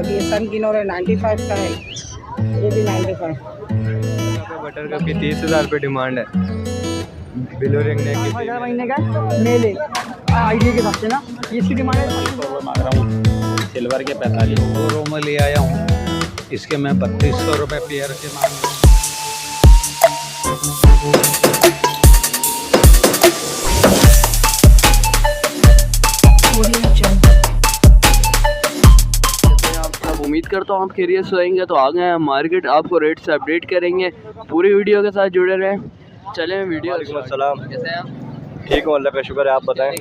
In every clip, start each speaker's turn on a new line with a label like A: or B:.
A: बाकी ये सन किनोर है 95 का है, ये भी 95।
B: बटर कप की 30,000 रुपये डिमांड है। बिलो रिंग नेक की
A: 11 महीने का मेल है आईडी के हिसाब से ना, इसकी डिमांड है 2500 मांग रहा हूँ।
C: सिल्वर के 45 में ले आया हूँ, इसके मैं 3200 रुपये पेयर के मांग रहा हूँ।
B: उम्मीद करता हूँ आप खैरियत से रहेंगे। तो आ गए हैं मार्केट, आपको रेट से अपडेट करेंगे, पूरी वीडियो के साथ जुड़े रहें। चलें वीडियो।
D: वालेकुम,
B: कैसे हैं आप?
D: ठीक हूँ, अल्लाह का शुक्र है। आप बताएं।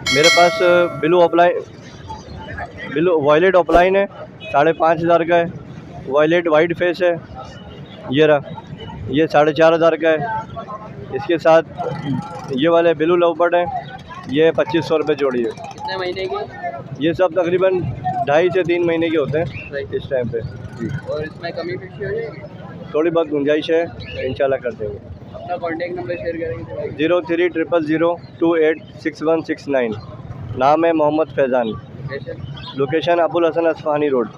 D: मेरे पास बिलू वॉयलेट ऑफलाइन है, 5,500 का है। वॉयलेट वाइट फेस है, ये रहा, ये 4,500 का है। इसके साथ ये वाले बिलू लवबर्ड है, ये 2500 रुपये जोड़ी है।
B: कितने महीने की?
D: ये सब तकरीबन 2.5 से 3 महीने के होते हैं इस टाइम पे।
B: और इसमें कमी पेशी हो जाएगी?
D: थोड़ी बहुत गुंजाइश है, इंशाल्लाह कर देंगे।
B: अपना कॉन्टेक्ट नंबर शेयर करेंगे।
D: 030002866169। नाम है मोहम्मद फैज़ान। Location Abul Hasan Asfahani road.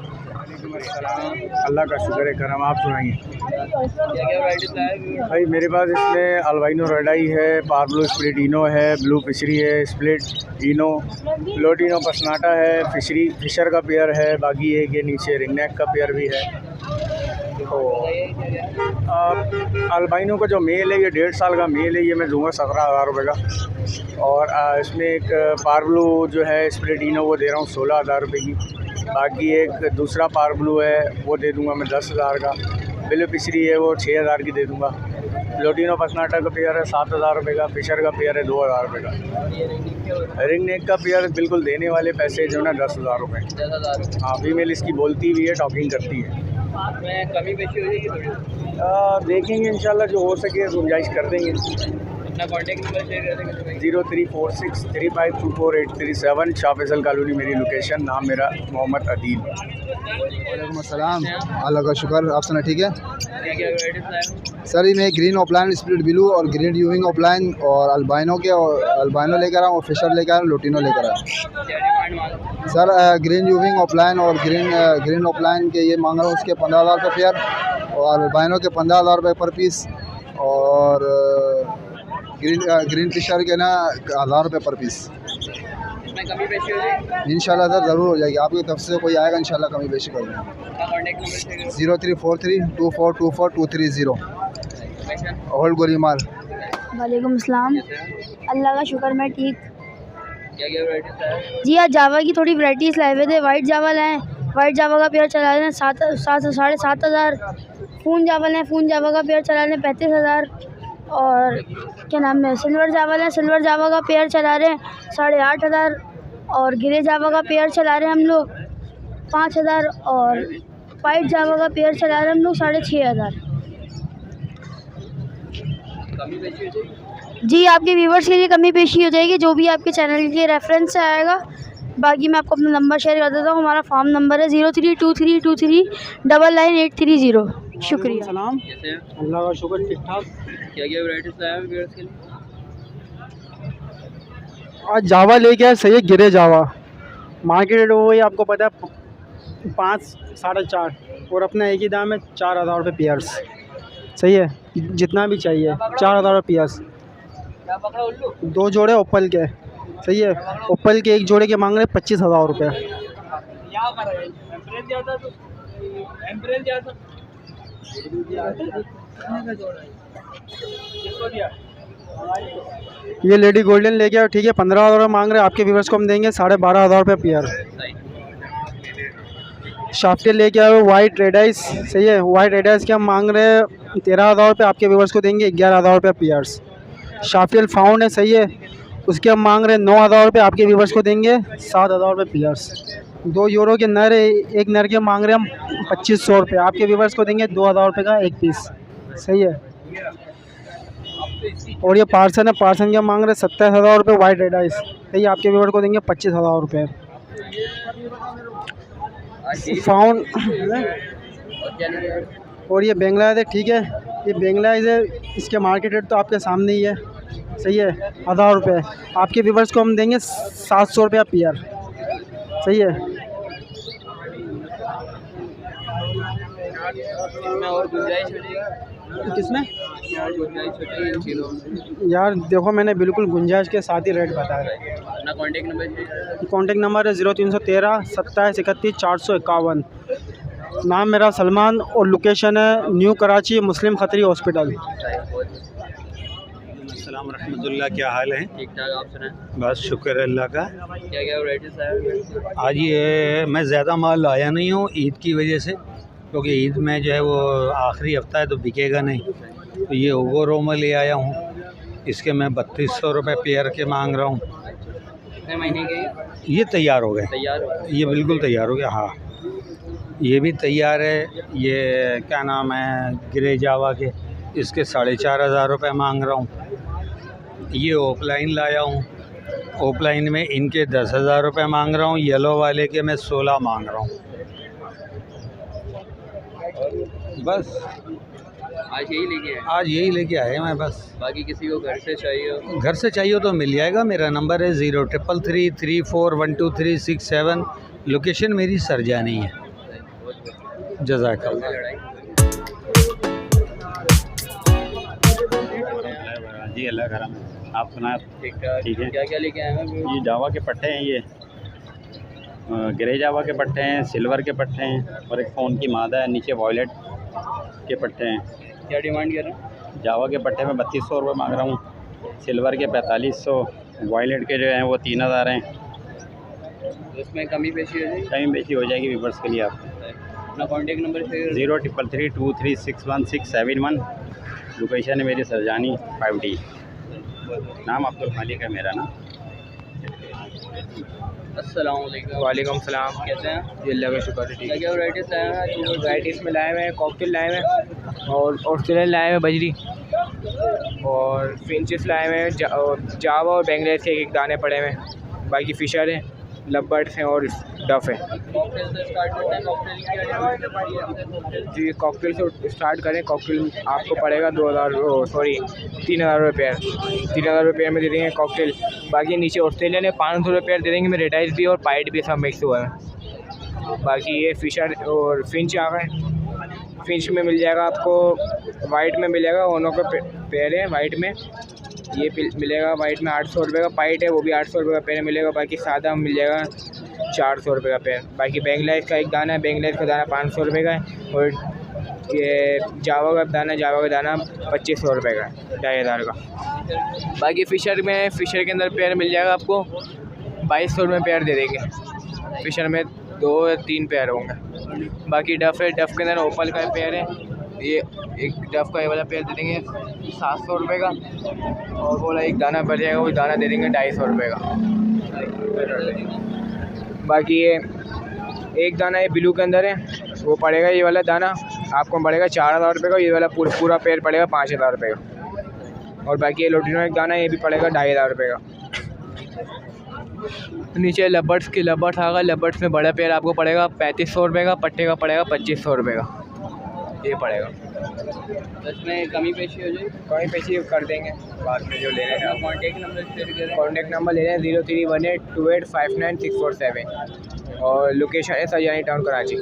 E: अल्लाह का शुक्र है, करम। आप सुनाइए।
B: क्या क्या वैराइटीज है
E: भाई मेरे पास इसमें अल्बाइनो रेडाई है, पार्बलो स्प्लिट इनो है, ब्लू फिशरी है, स्प्लिट इनो, लोटिनो पसनाटा है, फिशर का पेयर है, बाकी एक ये नीचे रिंगनेक का पेयर भी है। तो अल्बाइनो का जो मेल है ये 1.5 साल का मेल है, ये मैं दूंगा 17,000 रुपये का। और इसमें एक पार्बलो जो है स्प्लिट इनो वो दे रहा हूँ 16,000 रुपये की। बाकी एक दूसरा पार्बलू है वो दे दूंगा मैं 10,000 का। बिलो पिछरी है वो 6,000 की दे दूंगा। लोटिनो पसनाटा का पेयर है 7,000 रुपये का। फिशर का पेयर है 2,000 रुपये का। रिंग नेक का पेयर बिल्कुल देने वाले पैसे जो है 10,000 रुपये।
B: 10,000?
E: हाँ, फीमेल इसकी बोलती भी है, टॉकिंग करती है।
B: में कमी पेशी हो जाएगी थोड़ी?
E: देखेंगे इंशाल्लाह, जो हो सके गुंजाइश कर देंगे।
B: अपना कॉन्टेक्ट नंबर शेयर कर देंगे।
E: 0346352487 शाह फैसल कॉलोनी मेरी लोकेशन। नाम मेरा मोहम्मद अदील।
F: वालेकुम अस्सलाम, अल्लाह का शुक्र। आप सुना ठीक है
B: क्या क्या वैराइटीज लाए?
F: सर, ये मैं ग्रीन ऑफलाइन स्प्लिट ब्लू और ग्रीन यूविंग ऑफलाइन और अल्बाइनो के, और अल्बाइनो लेकर आऊँ और फिशर लेकर आऊँ, लोटिनो लेकर आऊँ।
B: क्या डिमांड मांग?
F: सर ग्रीन यूविंग ऑफलाइन और ग्रीन ऑफलाइन के ये मांग रहा हूँ, उसके 15,000 रुपये पेयर, और अल्बाइनो के 15,000 रुपये पर पीस, और ग्रीन फिशर के ना 1,000 रुपये पर पीस।
B: इसमें कमी पेशी हो जाएगी?
F: इंशाल्लाह सर ज़रूर हो जाएगी। आपकी तरफ से कोई आएगा इंशाल्लाह कमी बेशी कर देंगे।
B: अपना कॉन्टेक्ट नंबर शेयर करें।
F: 03432424 होल्ड गोलीमार।
G: वालेकुम अस्सलाम, अल्लाह का शुक्र मैं ठीक।
B: क्या क्या वैराइटीज लाए?
G: जी आज जावा की थोड़ी वैराइटीज़ लाए हुए थे। वाइट जावा लाए, वाइट जावा का पेयर चला रहे हैं 7,500। फ़ून जावा लाए, फ़ून जावा का पेयर चला रहे हैं 35,000। और क्या नाम है, सिल्वर जावा लाए, सिल्वर जावा का पेयर चला रहे हैं 8,500। और ग्रे जावा का पेयर चला रहे हैं हम लोग 5,000। और वाइट जावा का पेयर चला रहे हैं हम लोग 6,500।
B: कमी पेशी हो जाएगी?
G: जी आपके व्यूवर्स के लिए कमी पेशी हो जाएगी, जो भी आपके चैनल के रेफरेंस से आएगा। बाकी मैं आपको अपना नंबर शेयर कर देता हूँ। हमारा फार्म नंबर है 032323999830। शुक्रिया।
A: सलाम,
B: कैसे हैं?
A: अल्लाह का शुक्र, ठीक ठाक।
B: क्या क्या वैराइटीज लाए हैं व्यूअर्स के लिए?
A: आज जावा लेके आए, सही है, गिरे जावा। मार्केट रेट वही आपको पता है 5 साढ़े 4, और अपना एक ही दाम है 4,000 रुपये पेयर्स। सही है, जितना भी चाहिए 4,000 रुपये पेयर्स। 2 जोड़े ओप्पल के, सही है। ओप्पल के एक जोड़े के मांग रहे 25,000 रुपये। ये लेडी गोल्डन लेके आओ, ठीक है, 15,000 रुपये मांग रहे हैं। आपके व्यूवर्स को हम देंगे 12,500 रुपये पेयर। शाफ्टेल लेके आओ वाइट रेड आइस, सही है। वाइट रेड आइस के हम मांग रहे हैं 13,000 रुपये। आपके व्यूवर्स को देंगे 11,000 रुपये पेयर्स। शाफ्टेल फाउंड है, सही है, उसके हम मांग रहे हैं 9,000 रुपये। आपके व्यूवर्स को देंगे 7,000 रुपये पेयर्स। 2 यूरो के नर है, एक नर के मांग रहे हैं हम 2,500 रुपये। आपके व्यूवर्स को देंगे 2,000 रुपये का एक पीस, सही है। और ये पार्सन है, पार्सन के हम मांग रहे हैं 27,000 रुपये वाइट रेड आइस, सही है। आपके व्यूवर्स को देंगे 25,000 रुपये। फाउंड और ये बेंगलाइज है, ठीक है, ये बेंगलाइज है। इसके मार्केट रेट तो आपके सामने ही है, सही है, 1,000 रुपये। आपके व्यूवर्स को हम देंगे 700 रुपया पेयर, सही है।
B: इसमें और गुंजाइश हो जाएगी?
A: किसमें
B: और गुंजाइश हो जाएगी इन चीज़ों में?
A: यार देखो, मैंने बिल्कुल गुंजाइश के साथ ही रेट बताया।
B: अपना कॉन्टेक्ट नंबर?
A: कॉन्टेक्ट नंबर है 0313 27 31 451। नाम मेरा सलमान और लोकेशन है न्यू कराची मुस्लिम खतरी हॉस्पिटल।
C: अस्सलाम रहमतुल्लाह, क्या हाल है?
B: ठीक ठाक, आप सुनाएं।
C: बस शुक्र अल्लाह का।
B: क्या क्या वैराइटीज़ है?
C: आज ये मैं ज़्यादा माल लाया नहीं हूँ ईद की वजह से, क्योंकि ईद में जो है वो आखिरी हफ्ता है तो बिकेगा नहीं। तो ये ओगो रोमा ले आया हूँ, इसके मैं 3200 रुपये पेयर के मांग रहा हूँ।
B: कितने महीने के?
C: ये तैयार हो गए,
B: तैयार हो?
C: ये बिल्कुल तैयार हो गया। हाँ, ये भी तैयार है। ये क्या नाम है, ग्रे जावा के, इसके 4500 रुपये मांग रहा हूँ। ये ऑफलाइन लाया हूँ, ऑफलाइन में इनके 10,000 रुपये मांग रहा हूँ। येलो वाले के मैं 16 मांग रहा हूँ। बस
B: आज यही लेके आए?
C: आज यही लेके आए मैं बस।
B: बाकी किसी को घर से चाहिए हो?
C: घर से चाहिए तो मिल जाएगा। मेरा नंबर है 0333 341236 लोकेशन मेरी सरजानी है। जज़ाकल्लाह।
H: जी अल्लाह करम। आप सुना?
B: ठीक ठाक।
H: ठीक है।
B: क्या क्या लेके आए हैं?
H: ये जावा के पट्टे हैं, ये ग्रे जावा के पट्टे हैं, सिल्वर के पट्टे हैं और एक फ़ोन की मादा है, नीचे वॉयलेट के पट्टे हैं।
B: क्या डिमांड कर रहे हैं?
H: जावा के पट्टे में 3200 रुपये मांग रहा हूँ, सिल्वर के 4500, वॉयलेट के जो हैं वो 3000 हैं।
B: तो इसमें कमी पेशी हो जाएगी?
H: कहीं बेची हो जाएगी व्यूवर्स के लिए। आप
B: अपना कॉन्टेक्ट नंबर से?
H: 0333236171। लोकेशन है मेरी सरजानी 5D। नाम अब्दुल मालिक है मेरा ना।
B: अस्सलाम वालेकुम।
I: वालेकुम सलाम।
B: कैसे हैं?
I: जी अल्लाह का शुक्र है। ठीक
B: क्या क्या वैराइटीज़ लाए हैं?
I: है। वैराइटीज़ में लाए हुए हैं, कॉकटेल लाए हुए हैं और ऑस्ट्रेलियन लाए हुए हैं बजरी, और फिंचेस लाए हुए हैं, जावा और बेंगलेस के एक दाने पड़े हुए हैं। बाकी फिशर हैं, लबर्ड्स हैं और डफ है।
B: कॉकटेल से स्टार्ट करते हैं। कॉकटेल की क्या डिमांड है?
I: जी कॉकटेल से स्टार्ट करें। कॉकटेल आपको पड़ेगा 3,000 रुपये। 3,000 रुपये में दे देंगे कॉकटेल। बाकी नीचे ऑस्ट्रेलियन है 500 रुपये दे देंगे में, रेडाइस भी और पाइट भी सब मिक्स हुआ है। बाकी ये फिशर और फिंच आ गए। फिंच में मिल जाएगा आपको, वाइट में मिलेगा, दोनों के पेयर है वाइट में। ये मिलेगा वाइट में 800 रुपये का पाइट है, वो भी 800 रुपये का पेयर मिलेगा। बाकी सादा मिल जाएगा 400 रुपये का पेयर। बाकी बेंगलाइज का एक दाना है, बेंगलाइज का दाना 500 रुपये का है। और ये जावा का दाना 2500 रुपये का है, 2500 का। बाकी फ़िशर में, फ़िशर के अंदर पेयर मिल जाएगा आपको 2200 रुपये पेयर दे देंगे। फ़िशर में 2 या 3 पेयर होंगे। बाकी डफ़ है, डफ़ के अंदर ओपल का पेयर है। ये एक डफ़ का ये वाला पेयर दे देंगे 700 रुपये का, और बोला एक दाना पड़ जाएगा, वो दाना दे देंगे 250 रुपये का। बाकी ये एक दाना ये ब्लू के अंदर है, वो पड़ेगा, ये वाला दाना आपको पड़ेगा 4000 रुपये का। ये वाला पूरा पेयर पड़ेगा 5000 रुपये का। और बाकी ये लोटिनो एक दाना, ये भी पड़ेगा 2500 रुपये का। नीचे लबर्ड्स आ गए। लबर्ड्स में बड़ा पेयर आपको पड़ेगा 3500 रुपये का, पट्टे का पड़ेगा 2500 रुपये का, ये पड़ेगा।
B: इसमें कमी पेशी हो जाएगी?
I: कहीं पेशी कर देंगे बाद में जो लेने का।
B: कॉन्टेक्ट नंबर शेयर करें।
I: कॉन्टेक्ट नंबर ले लें 031828599647 और लोकेशन है सरजानी टाउन कराची।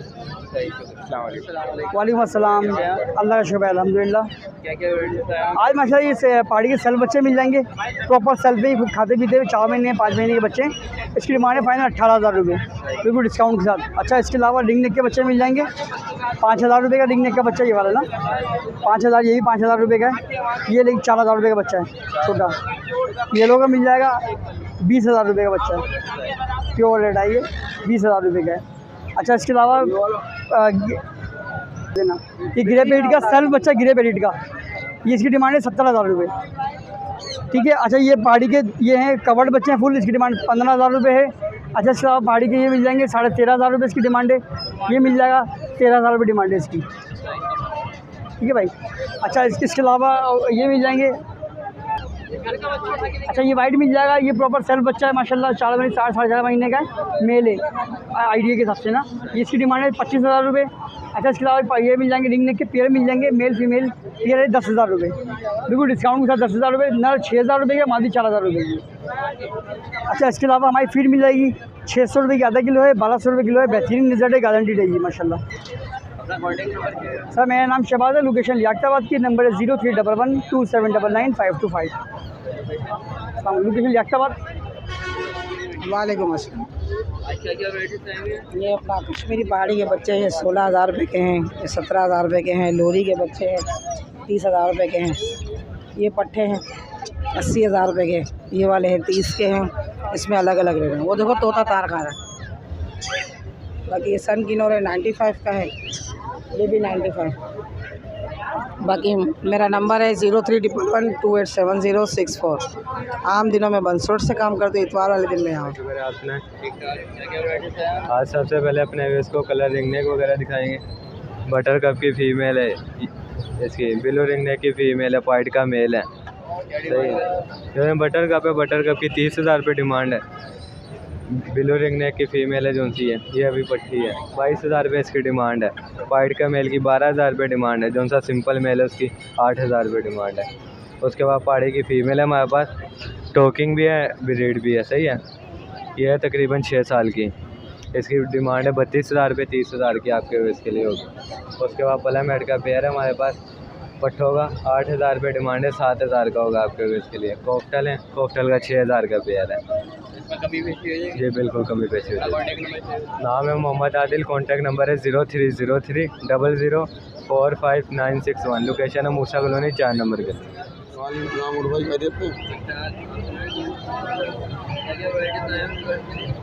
I: अस्सलाम वालेकुम।
A: वालेकुम अस्सलाम। अल्लाह का शुक्र है, अल्हम्दुलिल्लाह।
B: क्या क्या वैराइटीज़ है?
A: आज माशाल्लाह ये पहाड़ी के सेल्फ बच्चे मिल जाएंगे, प्रॉपर सेल्फ ही खाते पीते हुए 4 महीने 5 महीने के बच्चे। इसकी डिमांड है फाइनल 18,000 रुपये, बिल्कुल डिस्काउंट के साथ। अच्छा, इसके अलावा रिंग नेक के बच्चे मिल जाएंगे 5,000 रुपये का। रिंग नेक का बच्चा ये वाला ना 5,000, ये भी 5,000 रुपये का है। ये लेकिन 4,000 रुपये का बच्चा है छोटा। येलो का मिल जाएगा 20,000 रुपये का बच्चा है, प्योर रेड है, ये 20,000 रुपये का है। अच्छा, इसके अलावा देना ये ग्रे पेरिट का सेल्फ बच्चा, ग्रे पेरिट का, ये इसकी डिमांड है 70,000 रुपये। ठीक है। अच्छा, ये पहाड़ी के ये हैं कवर्ड बच्चे हैं फुल, इसकी डिमांड 15,000 रुपये है। अच्छा, इसके अलावा पहाड़ी के ये मिल जाएंगे 13,500 रुपये इसकी डिमांड है। ये मिल जाएगा 13,000 रुपये डिमांड है इसकी। ठीक है भाई। अच्छा, इसके अलावा ये मिल जाएंगे। अच्छा, ये वाइट मिल जाएगा, ये प्रॉपर सेल्फ बच्चा है माशाल्लाह, 4 महीने 4 महीने का है, मेल है आइडिया के हिसाब से ना। ये इसकी डिमांड है 25,000 रुपये। अच्छा, इसके अलावा ये मिल जाएंगे, रिंग नेक के पेयर मिल जाएंगे, मेल फीमेल पेयर है 10,000 रुपये, बिल्कुल डिस्काउंट के साथ 10,000 रुपये। नर 6,000 रुपये का, मादी 4,000 रुपये की। अच्छा, इसके अलावा हमारी फीड मिल जाएगी 600 रुपये की आधा किलो है, 1,200 रुपये किलो है। बेहतरीन रिजल्ट है, गारंटीड है ये माशाल्लाह।
J: सर मेरा नाम शहबाज है, लोकेशन लियाकताबाद की, नंबर है 031127995525। लोकेशन लियाकताबाद।
A: वालेकुम अस्सलाम।
B: क्या क्या वैराइटीज आएंगे?
K: ये अपना कश्मीरी पहाड़ी के बच्चे हैं, 16,000 रुपये के हैं, ये 17,000 रुपये के हैं। लोरी के बच्चे हैं, 30,000 रुपये के हैं। ये पट्टे हैं 80,000 रुपये के। ये वाले हैं 30 के हैं। इसमें अलग अलग रेट हैं। वो देखो तोता तार का है। बाकी ये सन किनोर है 95 का है, ये भी 95। बाकी मेरा नंबर है 0311287064। आम दिनों में बंसोट से काम करते, इतवार वाले दिन में यहाँ।
L: आज सबसे पहले अपने इसको कलर रिंग नेक वगैरह दिखाएंगे। बटर कप की फ़ीमेल है, इसकी बिलो रिंग नेक की फ़ीमेल है, वाइट का मेल है। सही है। जो बटर कप है, बटर कप की 30,000 रुपये डिमांड है। बिलो रिंग नेक की फ़ीमेल है जो सी है, ये अभी पट्टी है। 22,000 रुपये इसकी डिमांड है। वाइट का मेल की 12,000 रुपये डिमांड है। जो सा सिंपल मेल है उसकी 8,000 रुपये डिमांड है। उसके बाद पहाड़ी की फ़ीमेल है हमारे पास, टोकिंग भी है, ब्रीड भी है। सही है। ये है तकरीबन 6 साल की। इसकी डिमांड है 32,000 रुपये, 30,000 की आपके इसके लिए होगी। उसके बाद पलामेट का पेयर है हमारे पास, पट्ठों का 8,000 रुपये डिमांड है, 7,000 का होगा आपके इसके लिए। कोफ्टल है, कोफ्टल का 6,000 का पेयर है। जी बिल्कुल कमी पेशी हो जाएगी। नाम है मोहम्मद आदिल। कॉन्टैक्ट नंबर है 030300455961। लोकेशन है मूसा कॉलोनी 4 नंबर के।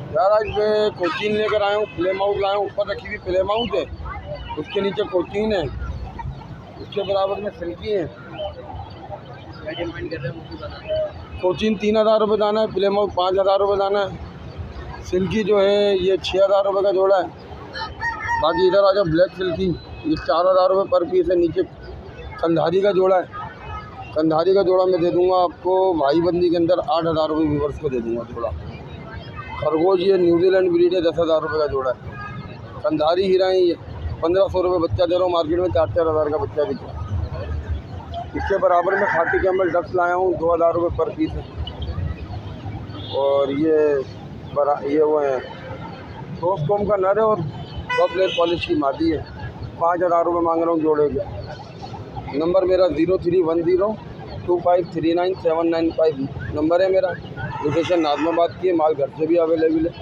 M: यार आज मैं कोचिन लेकर आया हूँ, प्ले माउथ लाया हूँ। ऊपर रखी हुई प्ले माउथ है, उसके नीचे कोचिन है, उसके बराबर में सिल्की है। कोचिन 3,000 रुपये दाना है, प्ले माउथ 5,000 रुपये दाना है। सिल्की जो है ये 6,000 रुपये का जोड़ा है। बाकी इधर आ जाओ ब्लैक सिल्की, ये 4,000 रुपये पर पीस है। नीचे कंधारी का जोड़ा है, कंधारी का जोड़ा मैं दे दूंगा आपको भाईबंदी के अंदर 8,000 रुपये व्यूवर्स को दे दूंगा जोड़ा। खरगोश ये न्यूजीलैंड ब्रीड है, 10,000 रुपये का जोड़ा है। कंधारी हीरा है, ये 1,500 रुपये बच्चा दे रहा हूँ। मार्केट में 4-4 हज़ार का बच्चा बिक रहा है। इसके बराबर में खाकी कैमल डक्स लाया हूँ, 2,000 रुपये पर पीस है। और ये वो है टोस्कोम का नर है और 2 प्लेट पॉलिश की मादी है। 5,000 रुपये मांग रहा हूँ जोड़े के। नंबर मेरा 031025399795 नंबर है मेरा। लोकेशन नाजमाबाद की है। माल घर से भी अवेलेबल है।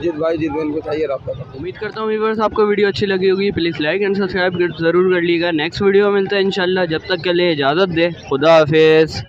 M: जिस भाई जिस बहन को चाहिए रब्ता करें।
B: उम्मीद करता हूँ व्यूअर्स आपको वीडियो अच्छी लगी होगी। प्लीज़ लाइक एंड सब्सक्राइब ज़रूर कर लीजिएगा। नेक्स्ट वीडियो मिलता है इंशाल्लाह। जब तक के लिए इजाज़त दे, खुदा हाफिज़।